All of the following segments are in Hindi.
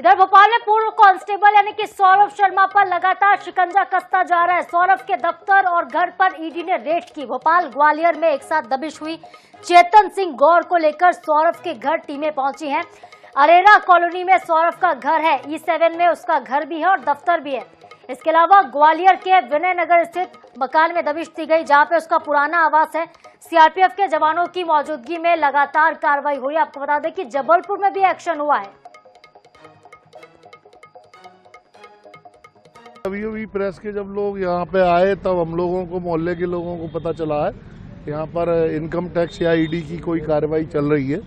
इधर भोपाल में पूर्व कांस्टेबल यानी कि सौरभ शर्मा पर लगातार शिकंजा कसता जा रहा है। सौरभ के दफ्तर और घर पर ईडी ने रेड की। भोपाल ग्वालियर में एक साथ दबिश हुई। चेतन सिंह गौर को लेकर सौरभ के घर टीमें पहुंची हैं। अरेरा कॉलोनी में सौरभ का घर है, E7 में उसका घर भी है और दफ्तर भी है। इसके अलावा ग्वालियर के विनय नगर स्थित मकान में दबिश दी गई, जहां पे उसका पुराना आवास है। सीआरपीएफ के जवानों की मौजूदगी में लगातार कार्रवाई हुई। आपको बता दें कि जबलपुर में भी एक्शन हुआ है। अभी प्रेस के जब लोग यहाँ पे आए तब हम लोगों को, मोहल्ले के लोगों को पता चला है यहाँ पर इनकम टैक्स या ईडी की कोई कार्रवाई चल रही है।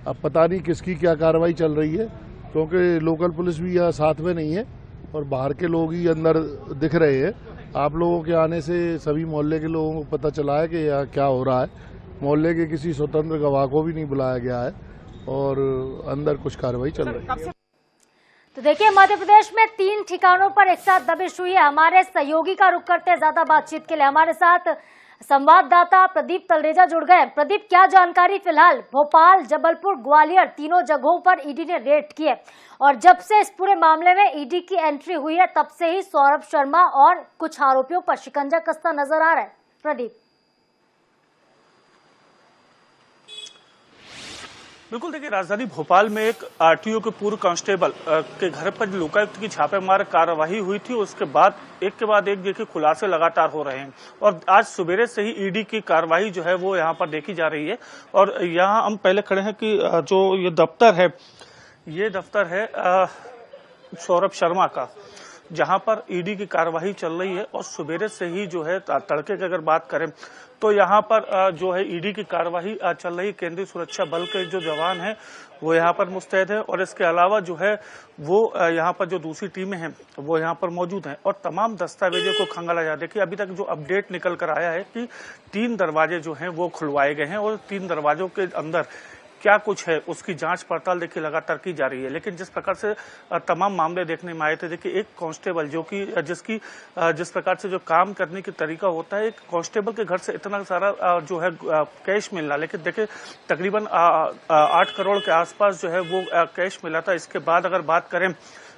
अब पता नहीं किसकी क्या कार्रवाई चल रही है, क्योंकि लोकल पुलिस भी यहाँ साथ में नहीं है और बाहर के लोग ही अंदर दिख रहे हैं। आप लोगों के आने से सभी मोहल्ले के लोगों को पता चला है कि यहाँ क्या हो रहा है। मोहल्ले के किसी स्वतंत्र गवाह को भी नहीं बुलाया गया है और अंदर कुछ कार्रवाई चल रही है। तो देखिए, मध्य प्रदेश में 3 ठिकानों पर एक साथ दबिश हुई है। हमारे सहयोगी का रुख करते हैं ज्यादा बातचीत के लिए। हमारे साथ संवाददाता प्रदीप तलरेजा जुड़ गए। प्रदीप, क्या जानकारी फिलहाल? भोपाल, जबलपुर, ग्वालियर तीनों जगहों पर ईडी ने रेड की है और जब से इस पूरे मामले में ईडी की एंट्री हुई है तब से ही सौरभ शर्मा और कुछ आरोपियों पर शिकंजा कसता नजर आ रहा है। प्रदीप। बिल्कुल, देखिए, राजधानी भोपाल में एक आरटीओ के पूर्व कांस्टेबल के घर पर लोकायुक्त की छापेमार कार्रवाई हुई थी। उसके बाद एक देखिए खुलासे लगातार हो रहे हैं और आज सवेरे से ही ईडी की कार्रवाई जो है वो यहाँ पर देखी जा रही है। और यहाँ हम पहले खड़े हैं कि जो ये दफ्तर है सौरभ शर्मा का, जहां पर ईडी की कार्रवाई चल रही है। और सवेरे से ही जो है तड़के की अगर बात करें तो यहाँ पर जो है ईडी की कार्रवाई चल रही। केंद्रीय सुरक्षा बल के जो जवान हैं वो यहाँ पर मुस्तैद है और इसके अलावा जो है वो यहाँ पर जो दूसरी टीमें हैं वो यहाँ पर मौजूद हैं और तमाम दस्तावेजों को खंगाला जा। देखिए, अभी तक जो अपडेट निकल कर आया है कि 3 दरवाजे जो हैं वो खुलवाए गए हैं और 3 दरवाजों के अंदर क्या कुछ है उसकी जांच पड़ताल देखिए लगातार की जा रही है। लेकिन जिस प्रकार से तमाम मामले देखने में आए थे, देखिए एक कांस्टेबल जिस प्रकार से जो काम करने की तरीका होता है, एक कांस्टेबल के घर से इतना सारा जो है कैश मिलना, लेकिन देखिए तकरीबन 8 करोड़ के आसपास जो है वो कैश मिला था। इसके बाद अगर बात करें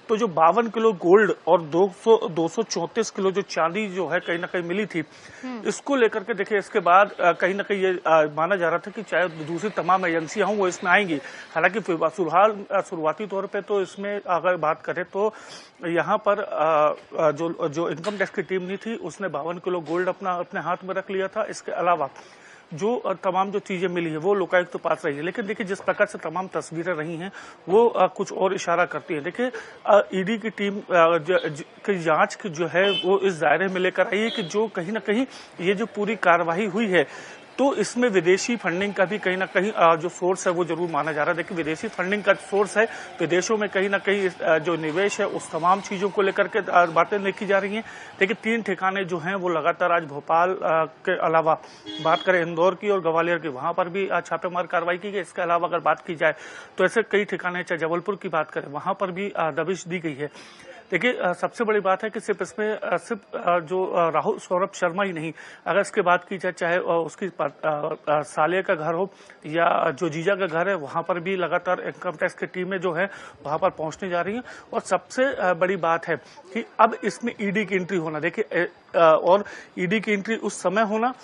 तो जो 52 किलो गोल्ड और 234 किलो जो चांदी जो है कहीं ना कहीं मिली थी, इसको लेकर के देखिए इसके बाद कहीं ना कहीं ये माना जा रहा था कि चाहे दूसरी तमाम एजेंसियां हों वो इसमें आएंगी। हालांकि फिलहाल शुरुआती तौर पे तो इसमें अगर बात करें तो यहाँ पर जो इनकम टैक्स की टीम नहीं थी उसने 52 किलो गोल्ड अपने हाथ में रख लिया था। इसके अलावा जो तमाम जो चीजें मिली है वो लोकायुक्त तो पास रही है। लेकिन देखिए जिस प्रकार से तमाम तस्वीरें रही हैं वो कुछ और इशारा करती है। देखिए ईडी की टीम की जांच की जो है वो इस दायरे में लेकर आई है कि जो कहीं ना कहीं ये जो पूरी कार्रवाई हुई है तो इसमें विदेशी फंडिंग का भी कहीं ना कहीं जो सोर्स है वो जरूर माना जा रहा है। देखिए विदेशी फंडिंग का सोर्स है, विदेशों में कहीं ना कहीं जो निवेश है उस तमाम चीजों को लेकर के बातें लिखी जा रही हैं। देखिए 3 ठिकाने जो हैं वो लगातार आज भोपाल के अलावा बात करें इंदौर की और ग्वालियर की, वहां पर भी छापेमार कार्रवाई की गई। इसके अलावा अगर बात की जाए तो ऐसे कई ठिकाने, चाहे जबलपुर की बात करें वहां पर भी दबिश दी गई है। देखिए सबसे बड़ी बात है कि सिर्फ इसमें जो राहुल सौरभ शर्मा ही नहीं, अगर इसके बात की जाए चाहे उसकी साले का घर हो या जो जीजा का घर है, वहां पर भी लगातार इनकम टैक्स की टीमें जो है वहां पर पहुंचने जा रही हैं। और सबसे बड़ी बात है कि अब इसमें ईडी की एंट्री होना, देखिए और ईडी की एंट्री उस समय होना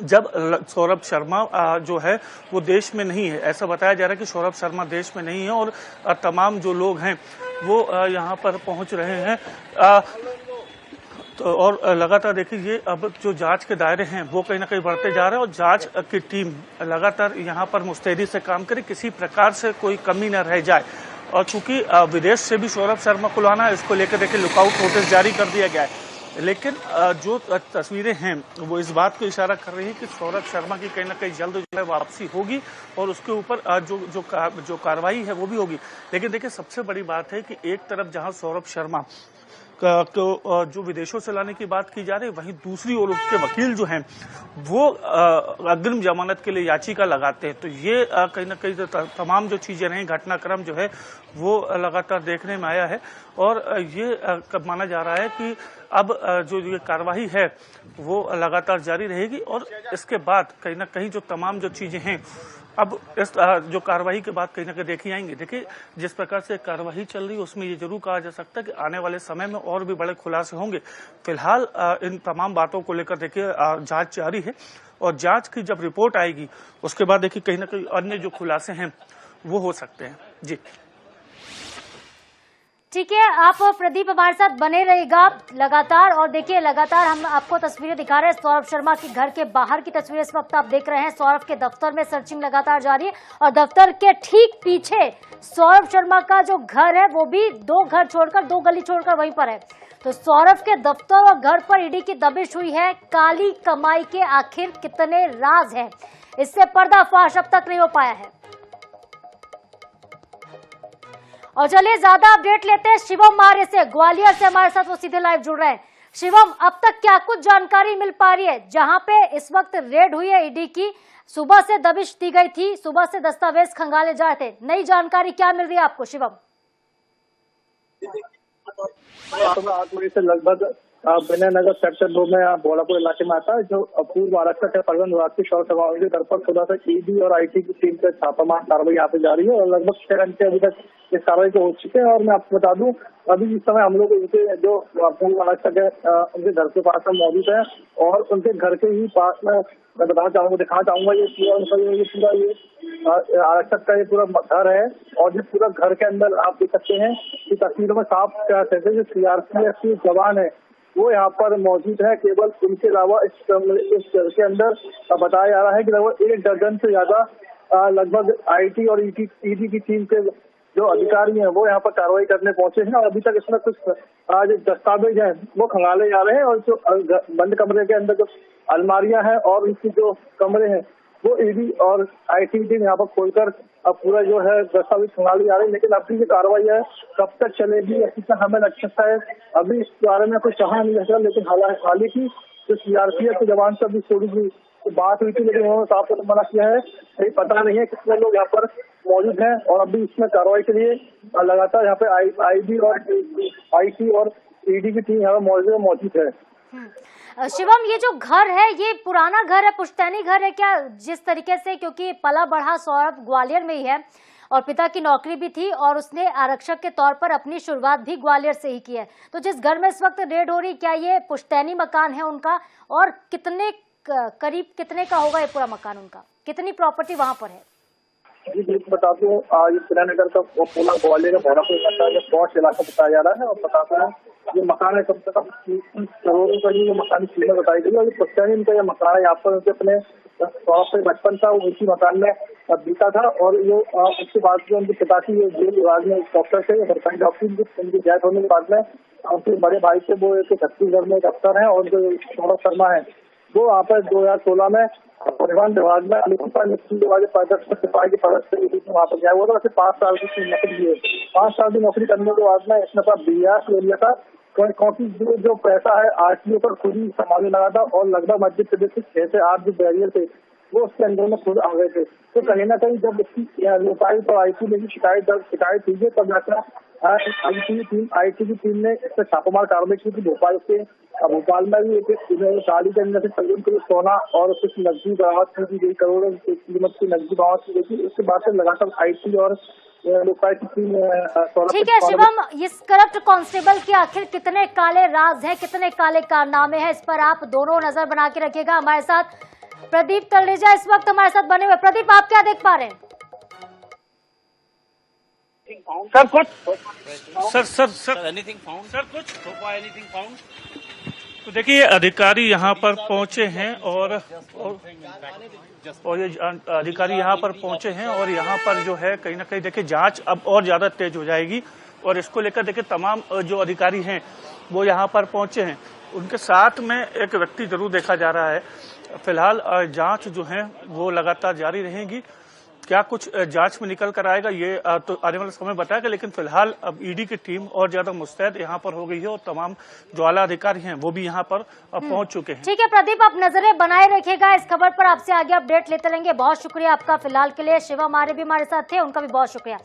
जब सौरभ शर्मा जो है वो देश में नहीं है। ऐसा बताया जा रहा है कि सौरभ शर्मा देश में नहीं है और तमाम जो लोग हैं वो यहाँ पर पहुंच रहे हैं। तो और लगातार देखिए ये अब जो जांच के दायरे हैं वो कहीं ना कहीं बढ़ते जा रहे हैं और जांच की टीम लगातार यहाँ पर मुस्तैदी से काम करे, किसी प्रकार से कोई कमी न रह जाए। और चूंकि विदेश से भी सौरभ शर्मा को लाना है, इसको लेकर देखिए लुकआउट नोटिस जारी कर दिया गया है। लेकिन जो तस्वीरें हैं वो इस बात को इशारा कर रही है कि सौरभ शर्मा की कहीं ना कहीं जल्द जो है वापसी होगी और उसके ऊपर जो कार्रवाई है वो भी होगी। लेकिन देखिए सबसे बड़ी बात है कि एक तरफ जहां सौरभ शर्मा को जो विदेशों से लाने की बात की जा रही है, वहीं दूसरी ओर उसके वकील जो हैं वो अग्रिम जमानत के लिए याचिका लगाते हैं। तो ये कहीं ना कहीं तमाम जो चीजें रही, घटनाक्रम जो है वो लगातार देखने में आया है और ये माना जा रहा है कि अब जो ये कार्रवाई है वो लगातार जारी रहेगी और इसके बाद कहीं ना कहीं जो तमाम जो चीजें हैं अब इस जो कार्रवाई के बाद कहीं ना कहीं देखी जाएंगे। देखिए, जिस प्रकार से कार्रवाई चल रही है उसमें ये जरूर कहा जा सकता है कि आने वाले समय में और भी बड़े खुलासे होंगे। फिलहाल इन तमाम बातों को लेकर देखिए जांच जारी है और जांच की जब रिपोर्ट आएगी उसके बाद देखिए कहीं ना कहीं अन्य जो खुलासे हैं वो हो सकते हैं। जी ठीक है, आप प्रदीप हमारे साथ बने रहेगा लगातार। और देखिए लगातार हम आपको तस्वीरें दिखा रहे हैं सौरभ शर्मा के घर के बाहर की तस्वीरें इस वक्त आप देख रहे हैं। सौरभ के दफ्तर में सर्चिंग लगातार जारी है और दफ्तर के ठीक पीछे सौरभ शर्मा का जो घर है वो भी 2 घर छोड़कर 2 गली छोड़कर वहीं पर है। तो सौरभ के दफ्तर और घर पर ईडी की दबिश हुई है। काली कमाई के आखिर कितने राज हैं, इससे पर्दाफाश अब तक नहीं हो पाया है। और चलिए ज्यादा अपडेट लेते हैं शिवम मारे से, ग्वालियर से हमारे साथ वो सीधे लाइव जुड़ रहे हैं। शिवम, अब तक क्या कुछ जानकारी मिल पा रही है जहां पे इस वक्त रेड हुई है ईडी की? सुबह से दबिश दी गई थी, सुबह से दस्तावेज खंगाले जा रहे थे, नई जानकारी क्या मिल रही है आपको शिवम? 8 बजे से लगभग विनय नगर सेक्टर 2 में भोलापुर इलाके में आता है, जो पूर्व आरक्षक है परिवहन विभाग की सौरभ शर्मा के घर पर सुबह से ईडी और आईटी की टीम से छापामार कार्रवाई यहाँ पे जारी है और लगभग 6 घंटे अभी तक इस कार्रवाई को हो चुके हैं। और मैं आपको बता दूं, अभी इस समय हम लोग उनके जो पूर्व आरक्षक है उनके घर के पास में मौजूद है और उनके घर के ही पास में मैं दिखाना चाहूंगा ये पूरा आरक्षक का ये पूरा घर है। और जिस पूरा घर के अंदर आप देख सकते हैं कि तस्वीरों में साफ क्या कहते हैं, जो सीआरपीएफ की जवान है वो यहाँ पर मौजूद है। केवल उनके अलावा इस घर के अंदर बताया जा रहा है कि लगभग 1 दर्जन से ज्यादा लगभग आईटी और ईडी की टीम के जो अधिकारी हैं वो यहाँ पर कार्रवाई करने पहुंचे हैं। और अभी तक इसमें कुछ जो दस्तावेज हैं वो खंगाले जा रहे हैं और जो बंद कमरे के अंदर जो अलमारियां हैं और उनकी जो कमरे हैं वो ईडी और आईटी टीम यहाँ पर खोलकर अब पूरा जो है दस्तावेज खंगाली जा रही है। लेकिन अभी जो कार्रवाई है कब तक चलेगी अभी तक हमें लग सकता है, अभी इस बारे में कुछ कहा नहीं सकता। लेकिन हालांकि जो सीआरपीएफ के जवान से अभी थोड़ी सी बात हुई थी, लेकिन उन्होंने साफ तौर पर मना किया है, कहीं पता नहीं है कितने लोग यहाँ पर मौजूद हैं। और अभी इसमें कार्रवाई के लिए लगातार यहाँ पे आईबी और आईटी और ईडी की टीम यहाँ पर मौजूद है। शिवम, ये जो घर है ये पुराना घर है, पुश्तैनी घर है क्या? जिस तरीके से, क्योंकि पला बढ़ा सौरभ ग्वालियर में ही है और पिता की नौकरी भी थी और उसने आरक्षक के तौर पर अपनी शुरुआत भी ग्वालियर से ही की है। तो जिस घर में इस वक्त रेड हो रही, क्या ये पुश्तैनी मकान है उनका? और कितने करीब कितने का होगा ये पूरा मकान उनका? कितनी प्रॉपर्टी वहाँ पर है? जी बता दूं, आज विनयनगर का पूरा ग्वालियर का भोलापुर इलाका है, पॉश इलाका बताया जा रहा है। और बताते हैं ये मकान है कम से कम 30 करोड़ का ये मकान की कीमत बताई गई। और ये पुश्तैनी इनका ये मकान है, यहाँ पर उनके अपने बचपन था वो इसी मकान में बीता था। और ये उसके बाद में उनके पिता की जेल विभाग में डॉक्टर थे, सरकारी डॉक्टर, उनकी डेथ होने के बाद में उनके बड़े भाई से वो एक छत्तीसगढ़ में एक अफसर है। और जो सौरभ शर्मा है वो वहाँ पर 2016 में परिवहन विभाग में सिपाही के पद से वहाँ पर गया हुआ था। वैसे 5 साल की नौकरी की है। 5 साल की नौकरी करने के बाद में इसने अपना बियास ले लिया था, क्योंकि जो पैसा है आरटीओ पर खुद ही संभालने लगा था। और लगभग मध्य प्रदेश के 6 से 8 जो बैरियर थे वो उसके अंदर में खुद आ गए थे। तो कहीं ना कहीं जब उसकी लोकायुक्त और आईटी में शिकायत हुई है तब जाकर आईटी की टीम ने इस पर छापामार कार्रवाई की थी। भोपाल में भी एक शादी के अंदर से तकरीबन के सोना और कुछ नकदी बरामद की गई, करोड़ों की कीमत की नकदी बरामद की गई थी। उसके बाद से लगातार आईटी और लोकायुक्त की टीम। ठीक है शिवम, इस करप्ट कांस्टेबल के आखिर कितने काले राज हैं, कितने काले कारनामे हैं, इस पर आप दोनों नजर बना के रखिएगा। हमारे साथ प्रदीप तलरेजा इस वक्त हमारे साथ बने हुए। प्रदीप, आप क्या देख पा रहे हैं? सर कुछ सर एनीथिंग फाउंड? सर कुछ एनीथिंग फाउंड? तो देखिए अधिकारी यहाँ पर पहुंचे हैं और ये अधिकारी यहाँ पर पहुंचे हैं और यहाँ पर जो है कहीं ना कहीं देखिए जांच अब और ज्यादा तेज हो जाएगी। और इसको लेकर देखिए तमाम जो अधिकारी हैं वो यहाँ पर पहुंचे हैं। उनके साथ में एक व्यक्ति जरूर देखा जा रहा है। फिलहाल जांच जो है वो लगातार जारी रहेगी। क्या कुछ जांच में निकल कर आएगा ये तो आने वाला समय बताएगा। लेकिन फिलहाल अब ईडी की टीम और ज्यादा मुस्तैद यहाँ पर हो गई है और तमाम जो आला अधिकारी हैं वो भी यहाँ पर पहुंच चुके हैं। ठीक है प्रदीप, आप नजरें बनाए रखिएगा इस खबर पर, आपसे आगे अपडेट लेते रहेंगे। बहुत शुक्रिया आपका फिलहाल के लिए। शिवम आर्य भी हमारे साथ थे, उनका भी बहुत शुक्रिया।